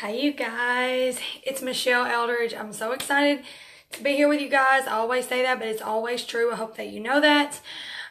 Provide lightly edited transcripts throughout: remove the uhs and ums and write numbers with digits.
Hey you guys, it's Michelle Eldridge. I'm so excited to be here with you guys. I always say that, but it's always true. I hope that you know that.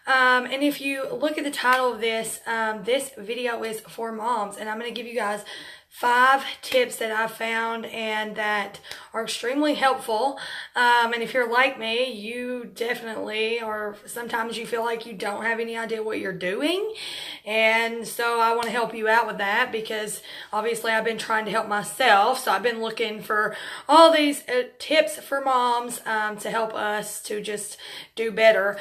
And if you look at the title of this, this video is for moms, and I'm going to give you guys 5 tips that I found and that are extremely helpful. And if you're like me, you definitely, or sometimes you feel like you don't have any idea what you're doing. And so I want to help you out with that because obviously I've been trying to help myself. So I've been looking for all these tips for moms to help us to just do better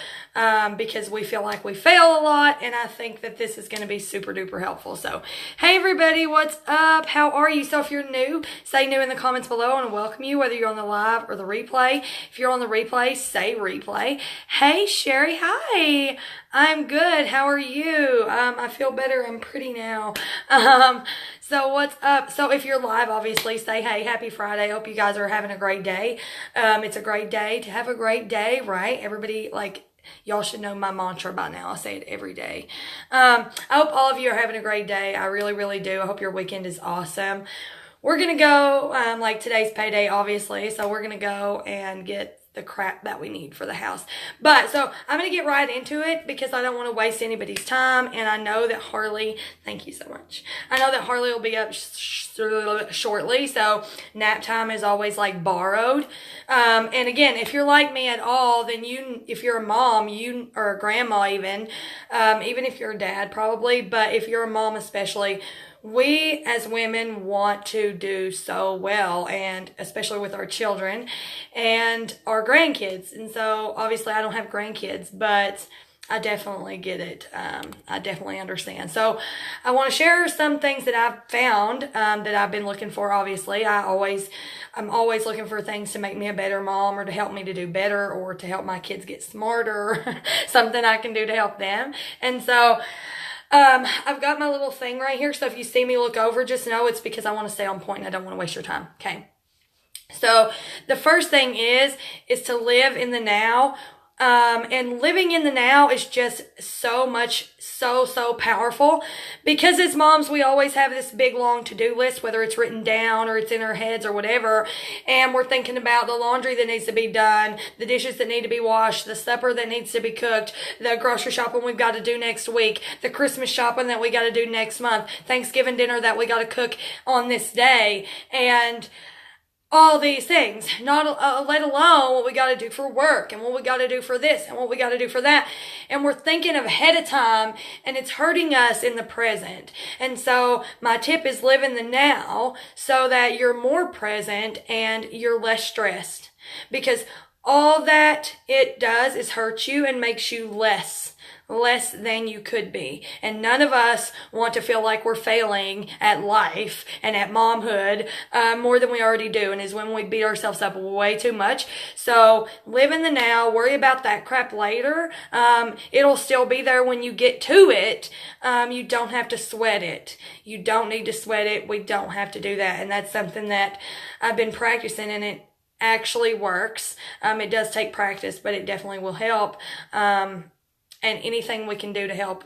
because we feel like we fail a lot. And I think that this is going to be super duper helpful. So, hey everybody, what's up? How are you? So if you're new, say new in the comments below. I want to welcome you, whether you're on the live or the replay. If you're on the replay, say replay. Hey Sherry, hi. I'm good. How are you? I feel better. I'm pretty now. So what's up? So if you're live, obviously say, hey, happy Friday. Hope you guys are having a great day. It's a great day to have a great day, right? Everybody, y'all should know my mantra by now. I say it every day. I hope all of you are having a great day. I really, really do. I hope your weekend is awesome. We're going to go, today's payday, obviously. So we're going to go and get the crap that we need for the house. But so I'm going to get right into it because I don't want to waste anybody's time. And I know that Harley, thank you so much. I know that Harley will be up shortly. So nap time is always like borrowed. And again, if you're like me at all, then if you're a mom, or a grandma even if you're a dad probably, but if you're a mom especially, we as women want to do so well, and especially with our children and our grandkids. And so obviously I don't have grandkids, but I definitely get it. I definitely understand. So I want to share some things that I've found that I've been looking for. Obviously, I'm always looking for things to make me a better mom or to help me to do better or to help my kids get smarter, something I can do to help them. And so I've got my little thing right here. So if you see me look over, just know it's because I want to stay on point and I don't want to waste your time. Okay. So the first thing is to live in the now. And living in the now is just so powerful because as moms, we always have this big long to-do list, whether it's written down or it's in our heads or whatever. And we're thinking about the laundry that needs to be done, the dishes that need to be washed, the supper that needs to be cooked, the grocery shopping we've got to do next week, the Christmas shopping that we got to do next month, Thanksgiving dinner that we got to cook on this day, and all these things, not let alone what we got to do for work and what we got to do for this and what we got to do for that. And we're thinking of ahead of time and it's hurting us in the present. And so my tip is live in the now so that you're more present and you're less stressed, because all that it does is hurt you and makes you less than you could be. And none of us want to feel like we're failing at life and at momhood more than we already do. And is when we beat ourselves up way too much. So live in the now, worry about that crap later. It'll still be there when you get to it. You don't have to sweat it. You don't need to sweat it. We don't have to do that. And that's something that I've been practicing, and it actually works. It does take practice, but it definitely will help. And anything we can do to help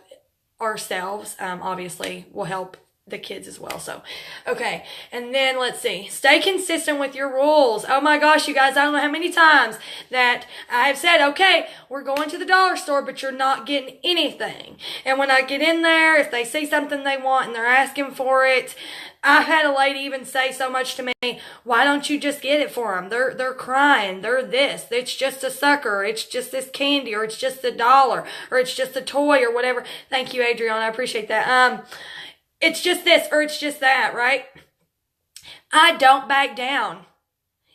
ourselves, obviously, will help the kids as well. So, okay. And then let's see. Stay consistent with your rules. Oh my gosh, you guys, I don't know how many times that I've said, okay, we're going to the dollar store, but you're not getting anything. And when I get in there, if they see something they want and they're asking for it, I've had a lady even say so much to me, why don't you just get it for them? They're crying. They're this. It's just a sucker. It's just this candy, or it's just $1, or it's just a toy, or whatever. Thank you, Adriana. I appreciate that. It's just this, or it's just that, right? I don't back down.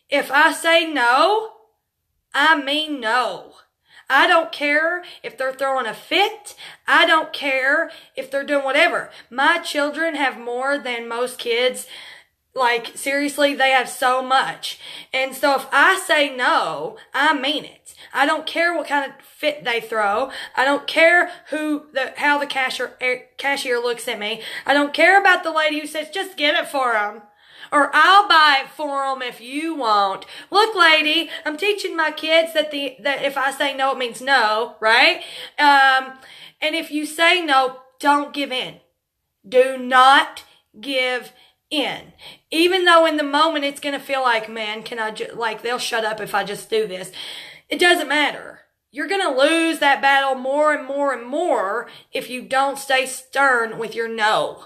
If I say no, I mean no. I don't care if they're throwing a fit. I don't care if they're doing whatever. My children have more than most kids. Like, seriously, they have so much. And so if I say no, I mean it. I don't care what kind of fit they throw. I don't care how the cashier looks at me. I don't care about the lady who says, just get it for them. Or I'll buy it for them if you won't. Look, lady, I'm teaching my kids that if I say no, it means no, right? And if you say no, don't give in. Do not give in. Even though in the moment it's going to feel like, man, can I like they'll shut up if I just do this. It doesn't matter. You're going to lose that battle more and more and more if you don't stay stern with your no.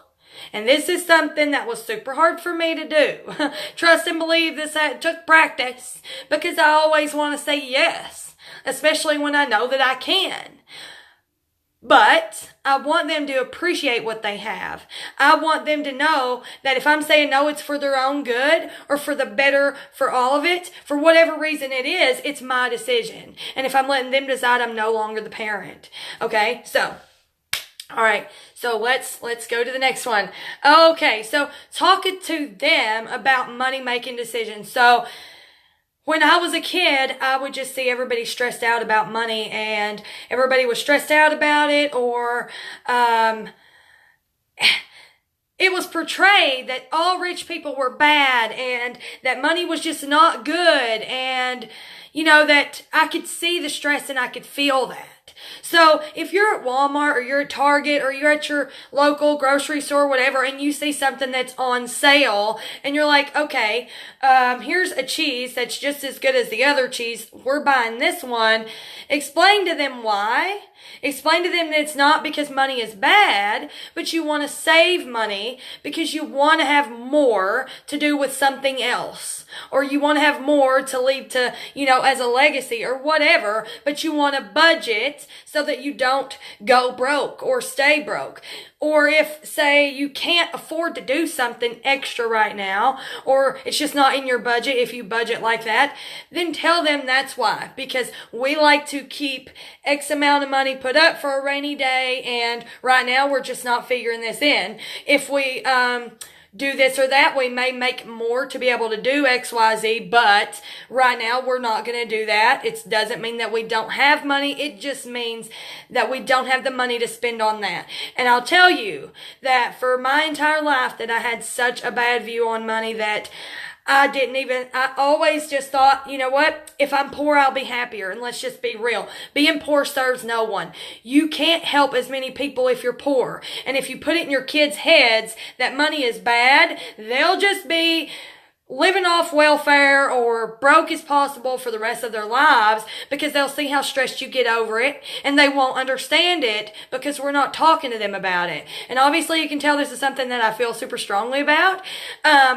And this is something that was super hard for me to do. Trust and believe this took practice, because I always want to say yes, especially when I know that I can. But I want them to appreciate what they have. I want them to know that if I'm saying no, it's for their own good or for the better for all of it. For whatever reason it is, it's my decision. And if I'm letting them decide, I'm no longer the parent. Okay, so, all right. So let's go to the next one. Okay, so talking to them about money-making decisions. So when I was a kid, I would just see everybody stressed out about money, and everybody was stressed out about it, or it was portrayed that all rich people were bad and that money was just not good, and, you know, that I could see the stress and I could feel that. So if you're at Walmart or you're at Target or you're at your local grocery store, whatever, and you see something that's on sale and you're like, okay, here's a cheese that's just as good as the other cheese. We're buying this one. Explain to them why. Explain to them that it's not because money is bad, but you want to save money because you want to have more to do with something else. Or you want to have more to leave to, you know, as a legacy or whatever, but you want to budget so that you don't go broke or stay broke. Or if, say, you can't afford to do something extra right now, or it's just not in your budget if you budget like that, then tell them that's why. Because we like to keep X amount of money put up for a rainy day, and right now we're just not figuring this in. If we do this or that, we may make more to be able to do X, Y, Z, but right now we're not going to do that. It doesn't mean that we don't have money. It just means that we don't have the money to spend on that. And I'll tell you that for my entire life that I had such a bad view on money that I always just thought, you know what? If I'm poor, I'll be happier. And let's just be real. Being poor serves no one. You can't help as many people if you're poor. And if you put it in your kids' heads that money is bad, they'll just be living off welfare or broke as possible for the rest of their lives, because they'll see how stressed you get over it, and they won't understand it because we're not talking to them about it. And obviously you can tell this is something that I feel super strongly about,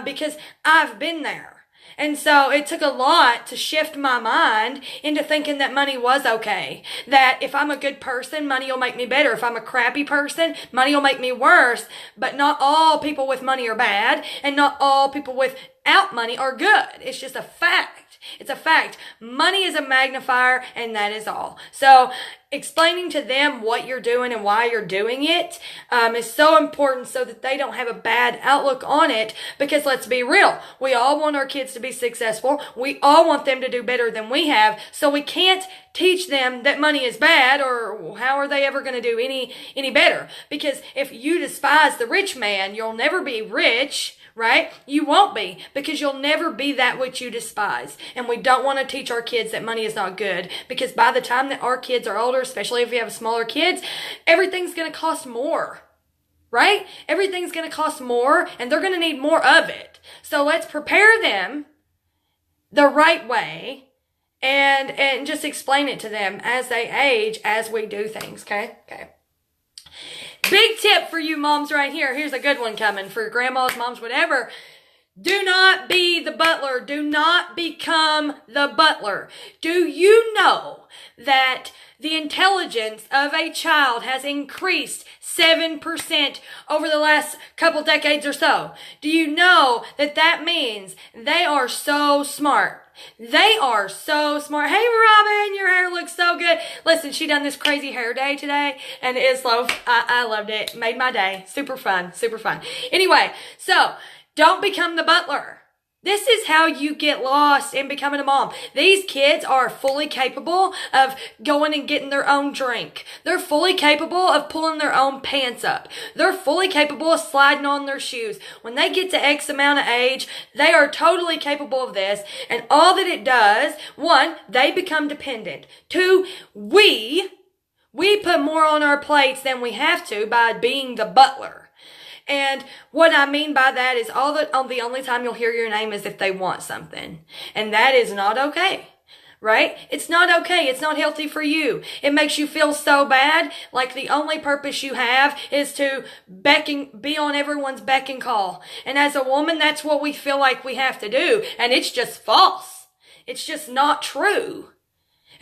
because I've been there. And so it took a lot to shift my mind into thinking that money was okay. That if I'm a good person, money will make me better. If I'm a crappy person, money will make me worse. But not all people with money are bad, and not all people without money are good. It's just a fact. It's a fact. Money is a magnifier, and that is all. So explaining to them what you're doing and why you're doing it is so important, so that they don't have a bad outlook on it. Because let's be real, we all want our kids to be successful. We all want them to do better than we have. So we can't teach them that money is bad, or how are they ever going to do any better? Because if you despise the rich man, you'll never be rich. Right? You won't be, because you'll never be that which you despise. And we don't want to teach our kids that money is not good, because by the time that our kids are older, especially if we have smaller kids, everything's going to cost more. Right? Everything's going to cost more, and they're going to need more of it. So let's prepare them the right way, and just explain it to them as they age, as we do things. Okay? Big tip for you moms right here. Here's a good one coming for grandmas, moms, whatever. Do not be the butler. Do not become the butler. Do you know that the intelligence of a child has increased 7% over the last couple decades or so? Do you know that that means they are so smart? They are so smart. Hey, Robin, your hair looks so good. Listen, she done this crazy hair day today, and it is so, I loved it. Made my day. Super fun. Anyway, so don't become the butler. This is how you get lost in becoming a mom. These kids are fully capable of going and getting their own drink. They're fully capable of pulling their own pants up. They're fully capable of sliding on their shoes. When they get to X amount of age, they are totally capable of this. And all that it does, one, they become dependent. Two, we put more on our plates than we have to by being the butler. And what I mean by that is the only time you'll hear your name is if they want something. And that is not okay. Right? It's not okay. It's not healthy for you. It makes you feel so bad, like the only purpose you have is to be on everyone's beck and call. And as a woman, that's what we feel like we have to do. And it's just false. It's just not true.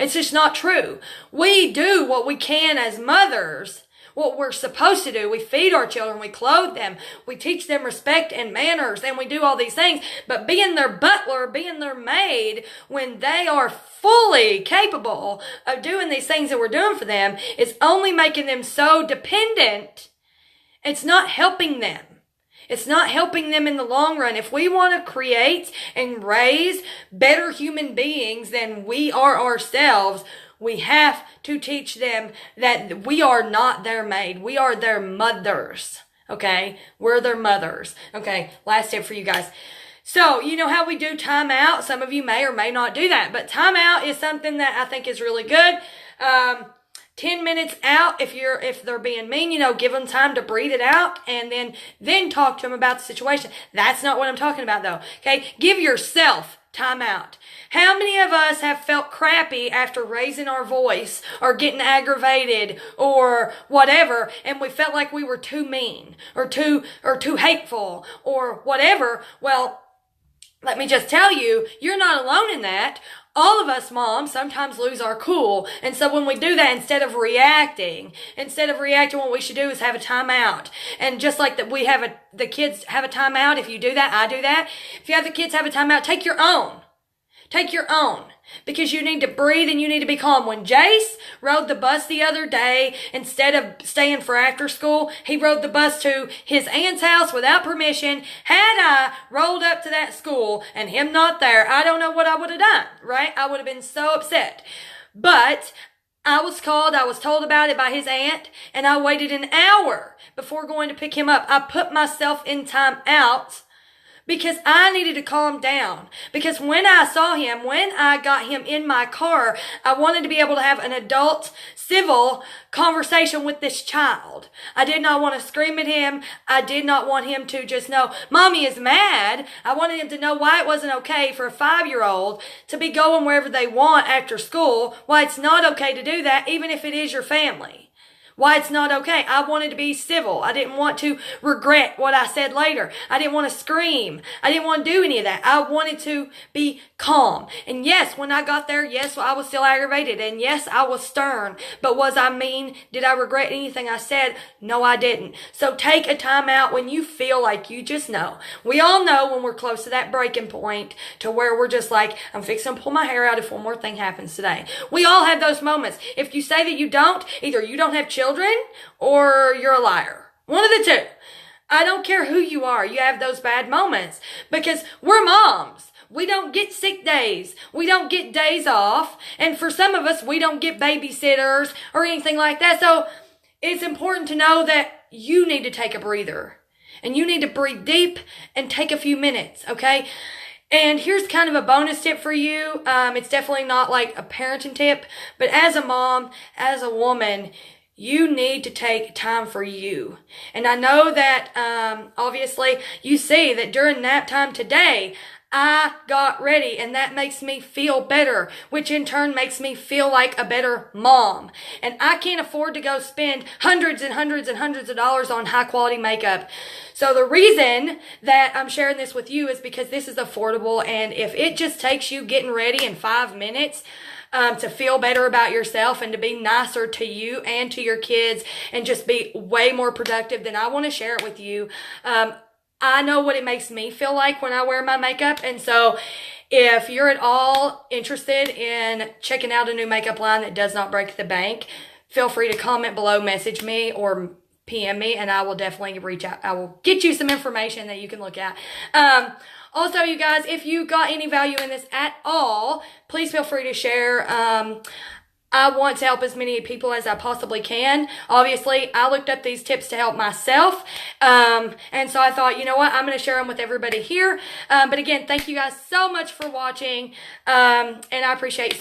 It's just not true. We do what we can as mothers, what we're supposed to do. We feed our children, we clothe them, we teach them respect and manners, and we do all these things. But being their butler, being their maid, when they are fully capable of doing these things that we're doing for them, is only making them so dependent. It's not helping them. It's not helping them in the long run. If we want to create and raise better human beings than we are ourselves, we have to teach them that we are not their maid. We are their mothers. Okay? We're their mothers. Okay, last tip for you guys. So, you know how we do timeout? Some of you may or may not do that. But timeout is something that I think is really good. 10 minutes out, if they're being mean, give them time to breathe it out and then talk to them about the situation. That's not what I'm talking about though. Okay? Give yourself time out. How many of us have felt crappy after raising our voice or getting aggravated or whatever, and we felt like we were too mean or too hateful or whatever? Well, let me just tell you, you're not alone in that. All of us moms sometimes lose our cool. And so when we do that, instead of reacting, what we should do is have a timeout. And just like that the kids have a timeout, if you do that, I do that. If you have the kids have a timeout, take your own. Take your own. Because you need to breathe and you need to be calm. When Jace rode the bus the other day, instead of staying for after school, he rode the bus to his aunt's house without permission. Had I rolled up to that school and him not there, I don't know what I would have done, right? I would have been so upset. But I was told about it by his aunt, and I waited an hour before going to pick him up. I put myself in time out because I needed to calm down. Because when I got him in my car, I wanted to be able to have an adult, civil conversation with this child. I did not want to scream at him. I did not want him to just know, Mommy is mad. I wanted him to know why it wasn't okay for a 5-year-old to be going wherever they want after school, why it's not okay to do that, even if it is your family. Why it's not okay. I wanted to be civil. I didn't want to regret what I said later. I didn't want to scream. I didn't want to do any of that. I wanted to be calm. And yes, when I got there, yes, I was still aggravated. And yes, I was stern. But was I mean? Did I regret anything I said? No, I didn't. So take a time out when you feel like you just know. We all know when we're close to that breaking point to where we're just like, I'm fixing to pull my hair out if one more thing happens today. We all have those moments. If you say that you don't, either you don't have children or you're a liar. One of the two. I don't care who you are. You have those bad moments because we're moms. We don't get sick days. We don't get days off. And for some of us, we don't get babysitters or anything like that. So it's important to know that you need to take a breather and you need to breathe deep and take a few minutes. Okay. And here's kind of a bonus tip for you. It's definitely not like a parenting tip, but as a mom, as a woman, you need to take time for you. And I know that, obviously you see that during nap time today, I got ready and that makes me feel better, which in turn makes me feel like a better mom. And I can't afford to go spend hundreds and hundreds and hundreds of dollars on high quality makeup. So the reason that I'm sharing this with you is because this is affordable. And if it just takes you getting ready in 5 minutes, to feel better about yourself and to be nicer to you and to your kids and just be way more productive, then I want to share it with you. I know what it makes me feel like when I wear my makeup. And so if you're at all interested in checking out a new makeup line that does not break the bank, feel free to comment below, message me, or PM me, and I will definitely reach out. I will get you some information that you can look at. Also, you guys, if you got any value in this at all, please feel free to share. I want to help as many people as I possibly can. Obviously, I looked up these tips to help myself. And so I thought, you know what, I'm going to share them with everybody here. But again, thank you guys so much for watching. And I appreciate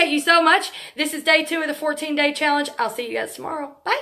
you so much. This is day 2 of the 14-day challenge. I'll see you guys tomorrow. Bye.